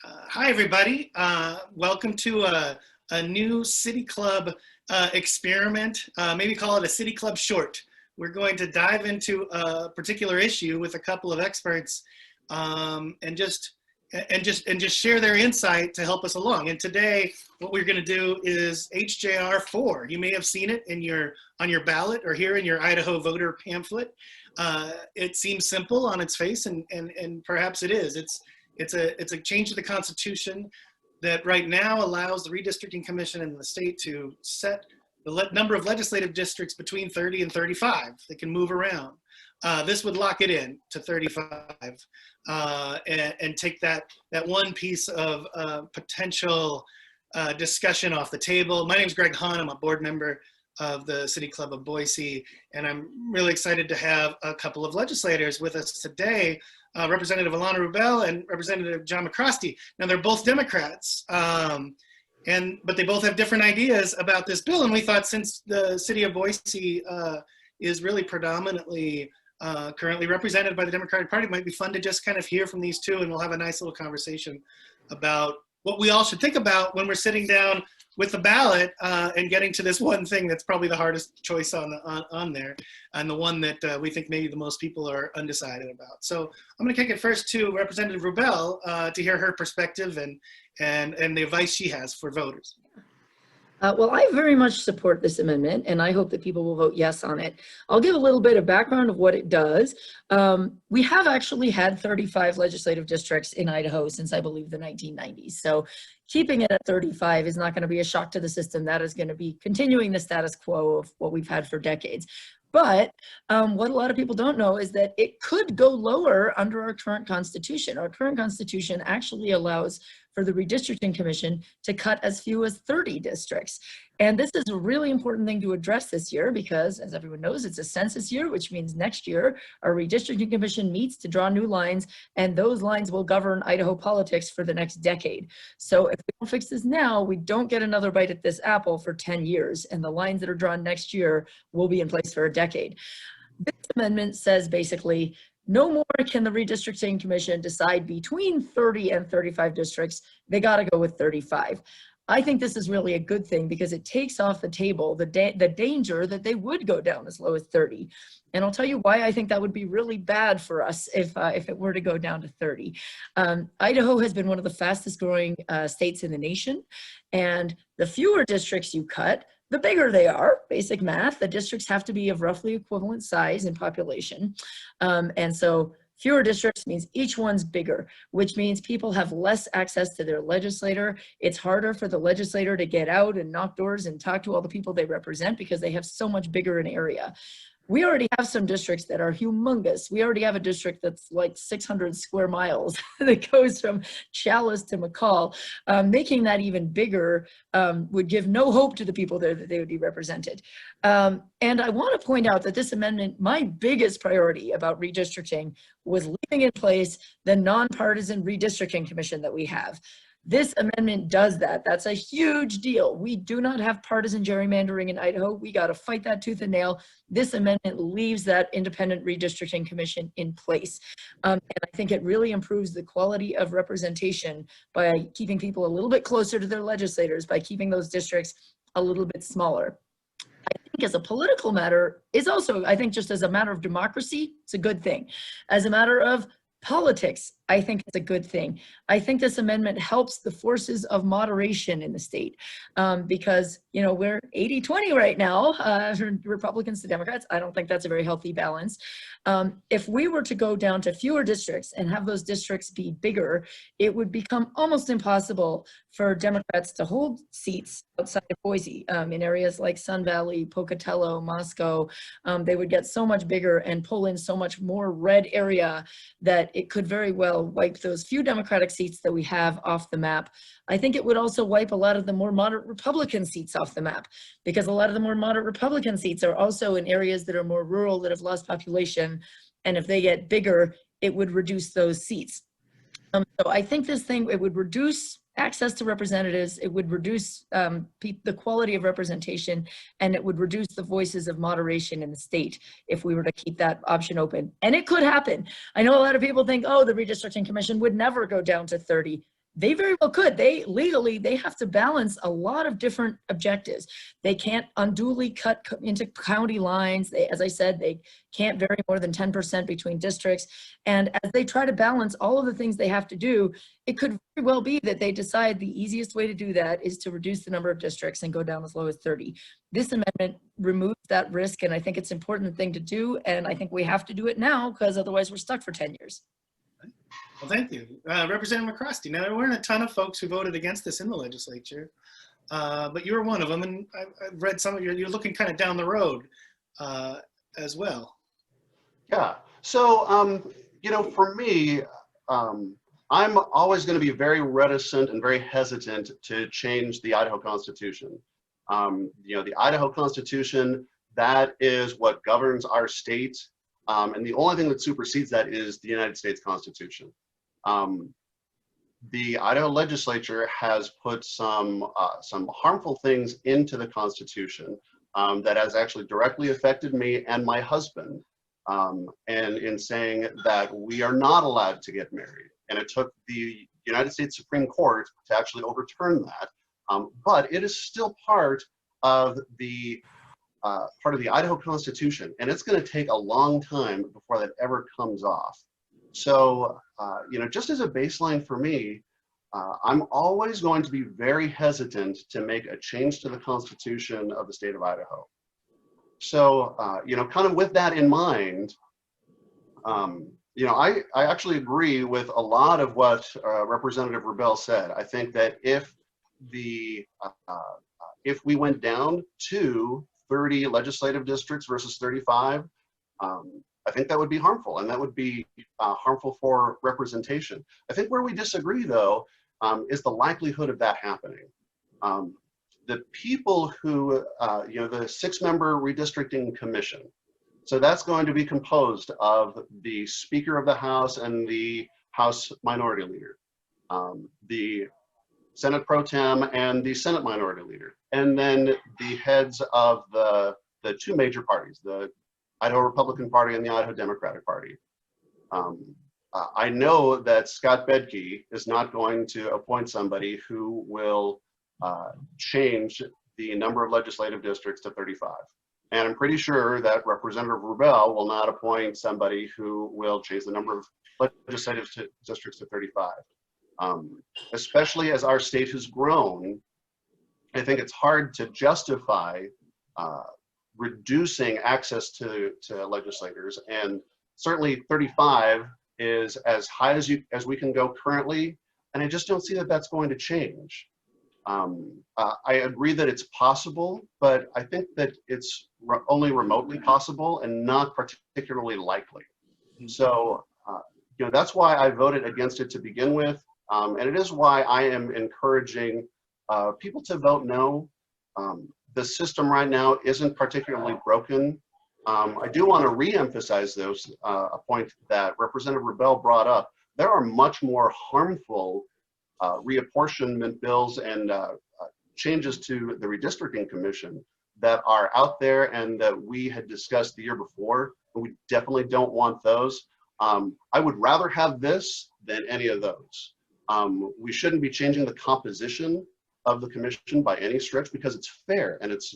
Hi, everybody. Welcome to a new City Club experiment. Maybe call it a City Club short. We're going to dive into a particular issue with a couple of experts and just share their insight to help us along. And today, what we're going to do is HJR 4. You may have seen it on your ballot or here in your Idaho voter pamphlet. It seems simple on its face, and perhaps it is. It's a change to the Constitution that right now allows the Redistricting Commission and the state to set the number of legislative districts between 30 and 35. They can move around. This would lock it in to 35 and take that one piece of potential discussion off the table. My name is Greg Hahn. I'm a board member of the City Club of Boise, and I'm really excited to have a couple of legislators with us today. Representative Ilana Rubel and Representative John McCrostie. Now they're both Democrats, but they both have different ideas about this bill. And we thought, since the city of Boise is really predominantly currently represented by the Democratic Party, it might be fun to just kind of hear from these two, and we'll have a nice little conversation about what we all should think about when we're sitting down with the ballot and getting to this one thing that's probably the hardest choice on there, and the one that we think maybe the most people are undecided about. So I'm going to kick it first to Representative Rubel to hear her perspective and the advice she has for voters. Well, I very much support this amendment, and I hope that people will vote yes on it. I'll give a little bit of background of what it does. We have actually had 35 legislative districts in Idaho since, I believe, the 1990s. So keeping it at 35 is not going to be a shock to the system. That is going to be continuing the status quo of what we've had for decades. But what a lot of people don't know is that it could go lower under our current Constitution. Our current Constitution actually allows for the Redistricting Commission to cut as few as 30 districts. And this is a really important thing to address this year because, as everyone knows, it's a census year, which means next year our Redistricting Commission meets to draw new lines, and those lines will govern Idaho politics for the next decade. So if we don't fix this now, we don't get another bite at this apple for 10 years, and the lines that are drawn next year will be in place for a decade. This amendment says basically, no more can the Redistricting Commission decide between 30 and 35 districts. They got to go with 35. I think this is really a good thing because it takes off the table the danger that they would go down as low as 30. And I'll tell you why I think that would be really bad for us if it were to go down to 30. Idaho has been one of the fastest growing states in the nation. And the fewer districts you cut, the bigger they are. Basic math, the districts have to be of roughly equivalent size in population. And so fewer districts means each one's bigger, which means people have less access to their legislator. It's harder for the legislator to get out and knock doors and talk to all the people they represent because they have so much bigger an area. We already have some districts that are humongous. We already have a district that's like 600 square miles that goes from Chalice to McCall. Making that even bigger would give no hope to the people there that they would be represented. And I want to point out that this amendment, my biggest priority about redistricting was leaving in place the nonpartisan redistricting commission that we have. This amendment does that. That's a huge deal. We do not have partisan gerrymandering in Idaho. We got to fight that tooth and nail. This amendment leaves that independent redistricting commission in place. And I think it really improves the quality of representation by keeping people a little bit closer to their legislators, by keeping those districts a little bit smaller. I think as a political matter, is also, I think just as a matter of democracy, it's a good thing. As a matter of politics, I think it's a good thing. I think this amendment helps the forces of moderation in the state because, you know, we're 80-20 right now, Republicans to Democrats. I don't think that's a very healthy balance. If we were to go down to fewer districts and have those districts be bigger, it would become almost impossible for Democrats to hold seats outside of Boise in areas like Sun Valley, Pocatello, Moscow. They would get so much bigger and pull in so much more red area that it could very well wipe those few Democratic seats that we have off the map. I think it would also wipe a lot of the more moderate Republican seats off the map because a lot of the more moderate Republican seats are also in areas that are more rural, that have lost population. And if they get bigger, it would reduce those seats. So I think this thing, it would reduce access to representatives, it would reduce the quality of representation, and it would reduce the voices of moderation in the state if we were to keep that option open. And it could happen. I know a lot of people think, oh, the Redistricting Commission would never go down to 30. They very well could. They legally, they have to balance a lot of different objectives. They can't unduly cut into county lines. They, as I said, they can't vary more than 10% between districts. And as they try to balance all of the things they have to do, it could very well be that they decide the easiest way to do that is to reduce the number of districts and go down as low as 30. This amendment removes that risk, and I think it's an important thing to do. And I think we have to do it now, because otherwise we're stuck for 10 years. Well, thank you. Representative McCrostie. Now, there weren't a ton of folks who voted against this in the legislature, but you were one of them, and I've read some of you're looking kind of down the road as well. Yeah, so, you know, for me, I'm always going to be very reticent and very hesitant to change the Idaho Constitution. You know, the Idaho Constitution, that is what governs our state. And the only thing that supersedes that is the United States Constitution. The Idaho legislature has put some harmful things into the Constitution that has actually directly affected me and my husband, and in saying that we are not allowed to get married. And it took the United States Supreme Court to actually overturn that. But it is still part of the Idaho Constitution, and it's going to take a long time before that ever comes off. So, you know, just as a baseline for me, I'm always going to be very hesitant to make a change to the Constitution of the state of Idaho. So, you know, kind of with that in mind, you know, I actually agree with a lot of what Representative Rubel said. I think that if we went down to 30 legislative districts versus 35, I think that would be harmful, and that would be harmful for representation. I think where we disagree, though, is the likelihood of that happening. The people who, you know, the 6-member redistricting commission, so that's going to be composed of the Speaker of the House and the House Minority Leader, the Senate Pro Tem and the Senate Minority Leader, and then the heads of the 2 major parties, the Idaho Republican Party and the Idaho Democratic Party. I know that Scott Bedke is not going to appoint somebody who will change the number of legislative districts to 35. And I'm pretty sure that Representative Rubel will not appoint somebody who will change the number of legislative districts to 35. Especially as our state has grown, I think it's hard to justify reducing access to legislators, and certainly 35 is as high as we can go currently, and I just don't see that that's going to change. I agree that it's possible, but I think that it's only remotely possible and not particularly likely. So, you know, that's why I voted against it to begin with. And it is why I am encouraging people to vote no. The system right now isn't particularly broken. I do want to re-emphasize a point that Representative Rubel brought up. There are much more harmful reapportionment bills and changes to the Redistricting Commission that are out there and that we had discussed the year before. And we definitely don't want those. I would rather have this than any of those. We shouldn't be changing the composition of the commission by any stretch, because it's fair and it's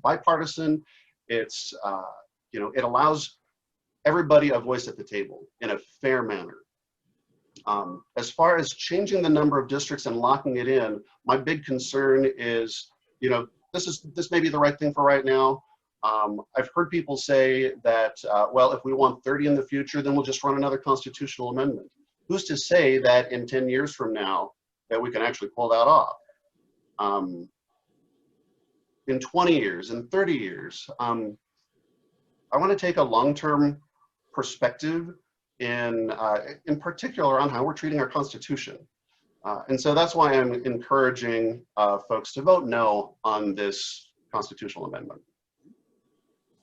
bipartisan. It's you know, it allows everybody a voice at the table in a fair manner. As far as changing the number of districts and locking it in, my big concern is, you know, this may be the right thing for right now. I've heard people say that, well, if we want 30 in the future, then we'll just run another constitutional amendment. Who's to say that in 10 years from now that we can actually pull that off? In 20 years, in 30 years, I want to take a long-term perspective in particular on how we're treating our Constitution. And so that's why I'm encouraging folks to vote no on this constitutional amendment.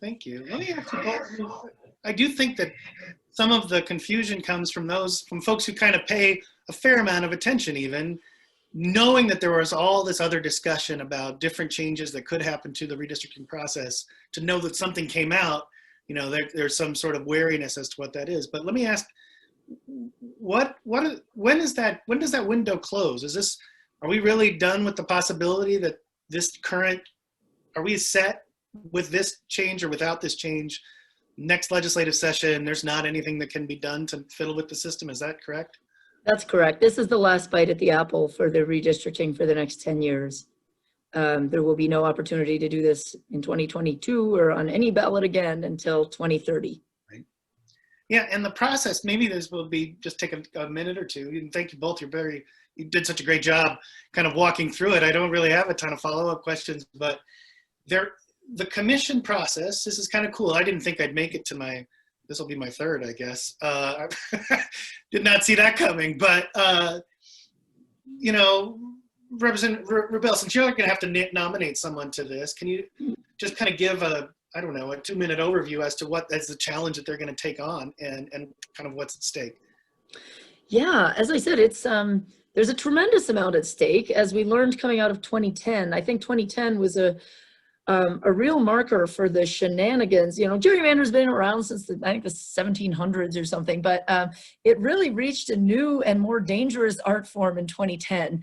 Thank you. Let me ask you both. I do think that some of the confusion comes from folks who kind of pay a fair amount of attention, even knowing that there was all this other discussion about different changes that could happen to the redistricting process. To know that something came out, you know, there's some sort of wariness as to what that is. But let me ask when does that window close? Are we really done with the possibility that are we set with this change or without this change? Next legislative session, there's not anything that can be done to fiddle with the system. Is that correct? That's correct. This is the last bite at the apple for the redistricting for the next 10 years. There will be no opportunity to do this in 2022 or on any ballot again until 2030. Right. Yeah, and the process, maybe this will be, just take a minute or two. And thank you both. You did such a great job kind of walking through it. I don't really have a ton of follow-up questions, but the commission process, this is kind of cool. I didn't think I'd make it to this will be my third, I guess. Did not see that coming, but you know, Representative Rubel, since you're going to have to nominate someone to this, can you just kind of give a 2-minute overview as to what is the challenge that they're going to take on and kind of what's at stake? Yeah, as I said, it's there's a tremendous amount at stake. As we learned coming out of 2010, I think 2010 was a real marker for the shenanigans. You know, gerrymander's been around since I think the 1700s or something, but it really reached a new and more dangerous art form in 2010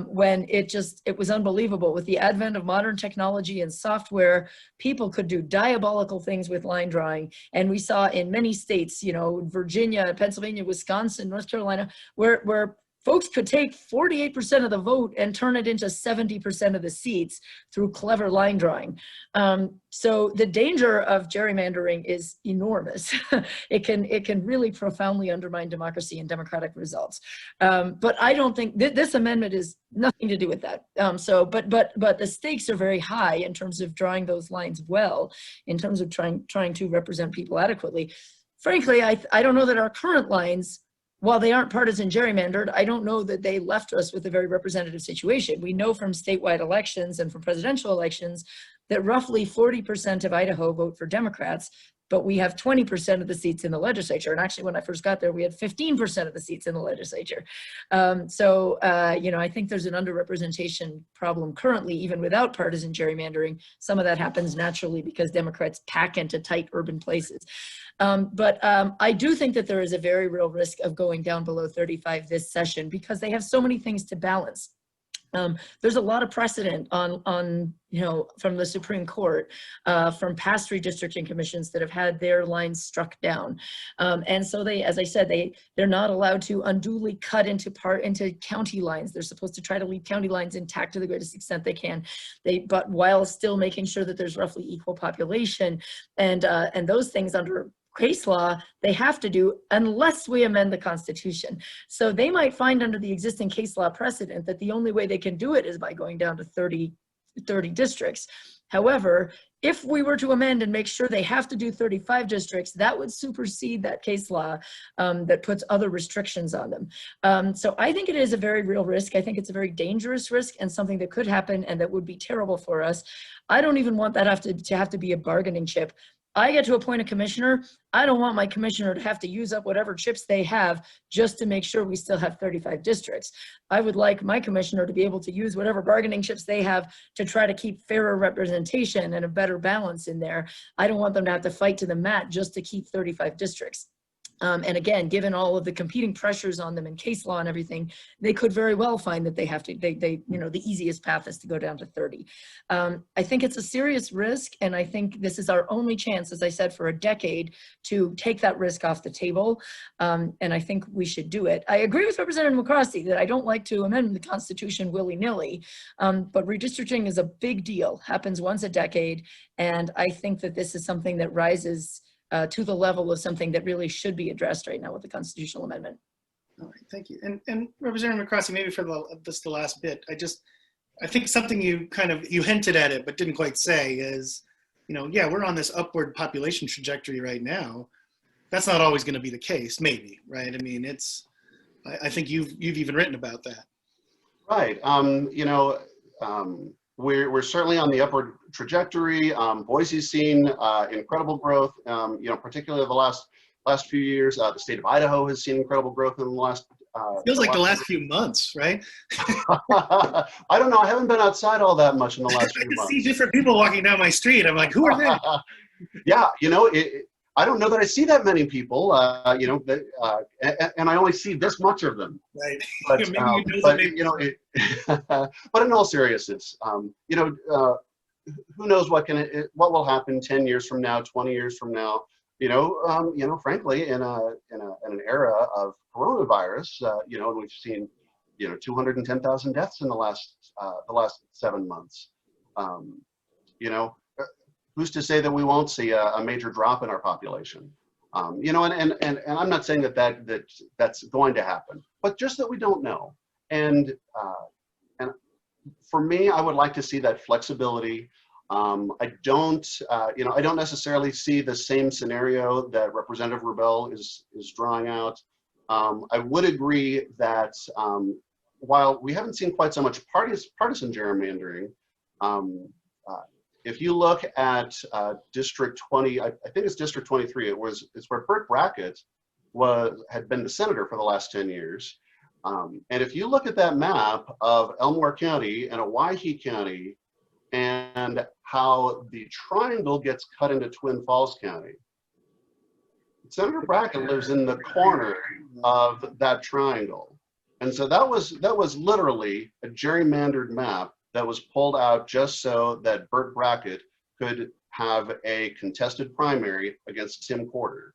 when it was unbelievable. With the advent of modern technology and software, people could do diabolical things with line drawing. And we saw in many states, you know, Virginia, Pennsylvania, Wisconsin, North Carolina, where folks could take 48% of the vote and turn it into 70% of the seats through clever line drawing. So the danger of gerrymandering is enormous. It can really profoundly undermine democracy and democratic results. But I don't think this amendment is nothing to do with that. But the stakes are very high in terms of drawing those lines well, in terms of trying to represent people adequately. Frankly, I don't know that our current lines, while they aren't partisan gerrymandered, I don't know that they left us with a very representative situation. We know from statewide elections and from presidential elections that roughly 40% of Idaho vote for Democrats, but we have 20% of the seats in the legislature. And actually, when I first got there, we had 15% of the seats in the legislature. You know, I think there's an underrepresentation problem currently, even without partisan gerrymandering. Some of that happens naturally because Democrats pack into tight urban places. I do think that there is a very real risk of going down below 35 this session because they have so many things to balance. There's a lot of precedent on you know, from the Supreme Court, from past redistricting commissions that have had their lines struck down. And so they, as I said, they're not allowed to unduly cut into county lines. They're supposed to try to leave county lines intact to the greatest extent they can. But while still making sure that there's roughly equal population and those things under case law, they have to do unless we amend the Constitution. So they might find under the existing case law precedent that the only way they can do it is by going down to 30 districts. However, if we were to amend and make sure they have to do 35 districts, that would supersede that case law that puts other restrictions on them. So I think it is a very real risk. I think it's a very dangerous risk and something that could happen and that would be terrible for us. I don't even want that to have to be a bargaining chip. I get to appoint a commissioner. I don't want my commissioner to have to use up whatever chips they have just to make sure we still have 35 districts. I would like my commissioner to be able to use whatever bargaining chips they have to try to keep fairer representation and a better balance in there. I don't want them to have to fight to the mat just to keep 35 districts. And again, given all of the competing pressures on them in case law and everything, they could very well find that they have to, you know, the easiest path is to go down to 30. I think it's a serious risk, and I think this is our only chance, as I said, for a decade to take that risk off the table, and I think we should do it. I agree with Representative McCrostie that I don't like to amend the Constitution willy-nilly, but redistricting is a big deal, happens once a decade, and I think that this is something that rises to the level of something that really should be addressed right now with the constitutional amendment. All right, thank you. And Representative McCrostie, maybe for the last bit, I think something you hinted at it but didn't quite say is, you know, yeah, we're on this upward population trajectory right now. That's not always going to be the case, maybe, right? I mean, I think you've even written about that. Right. You know, we're certainly on the upward trajectory. Boise's seen incredible growth, you know, particularly the last few years. The state of Idaho has seen incredible growth in the last. Feels like the last few months, right? I don't know. I haven't been outside all that much in the last few months. I see different people walking down my street. I'm like, who are they? Yeah, you know, I don't know that I see that many people, you know, and I only see this much of them. Right. But, Maybe you know but that. you know, but in all seriousness, you know, who knows what what will happen 10 years from now, 20 years from now? You know, frankly, in an era of coronavirus, you know, we've seen, you know, 210,000 deaths in the last 7 months. You know, who's to say that we won't see a major drop in our population? You know, and I'm not saying that's going to happen, but just that we don't know. And for me, I would like to see that flexibility. I don't, you know, I don't necessarily see the same scenario that Representative Rubel is drawing out. I would agree that while we haven't seen quite so much partisan gerrymandering, if you look at District 20, I think it's District 23. It's where Burt Brackett had been the senator for the last 10 years. And if you look at that map of Elmore County and Owyhee County, and how the triangle gets cut into Twin Falls County, Senator Brackett lives in the corner of that triangle. And so that was literally a gerrymandered map that was pulled out just so that Burt Brackett could have a contested primary against Tim Porter.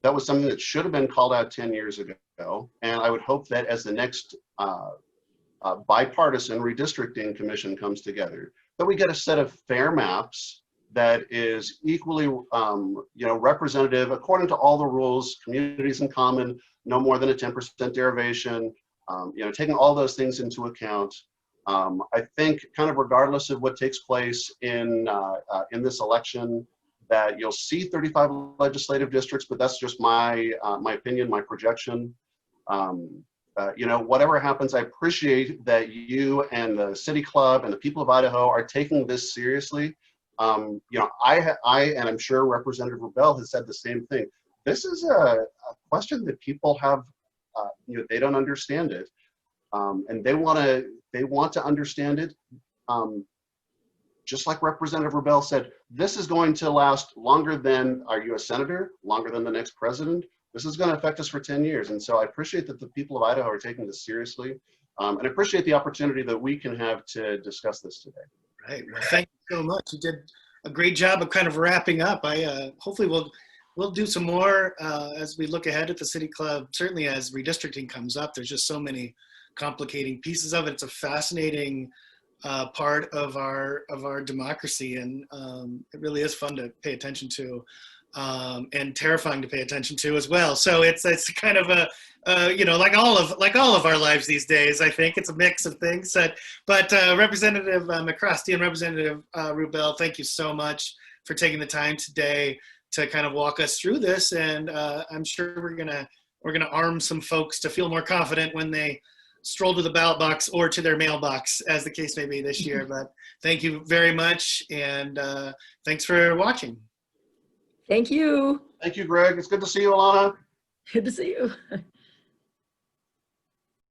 That was something that should have been called out 10 years ago. And I would hope that as the next bipartisan redistricting commission comes together, that we get a set of fair maps that is equally you know, representative according to all the rules, communities in common, no more than a 10% derivation, you know, taking all those things into account. I think kind of regardless of what takes place in this election, that you'll see 35 legislative districts, but that's just my opinion, my projection. You know, whatever happens, I appreciate that you and the City Club and the people of Idaho are taking this seriously. You know, and I'm sure Representative Rubel has said the same thing. This is a question that people have, you know, they don't understand it, and they want to understand it. Just like Representative Rubel said, this is going to last longer than our U.S. Senator, longer than the next president. This is going to affect us for 10 years. And so I appreciate that the people of Idaho are taking this seriously, and I appreciate the opportunity that we can have to discuss this today. Right. Well, thank you so much. You did a great job of kind of wrapping up. Hopefully we'll do some more as we look ahead at the City Club. Certainly as redistricting comes up, there's just so many complicating pieces of it. It's a fascinating part of our democracy, and it really is fun to pay attention to, and terrifying to pay attention to as well. So it's kind of a you know, like all of our lives these days. I think it's a mix of things. But Representative McCrostie and Representative Rubel, thank you so much for taking the time today to kind of walk us through this. And I'm sure we're gonna arm some folks to feel more confident when they stroll to the ballot box or to their mailbox, as the case may be this year. But thank you very much, and thanks for watching. Thank you. Thank you, Greg. It's good to see you, Ilana. Good to see you.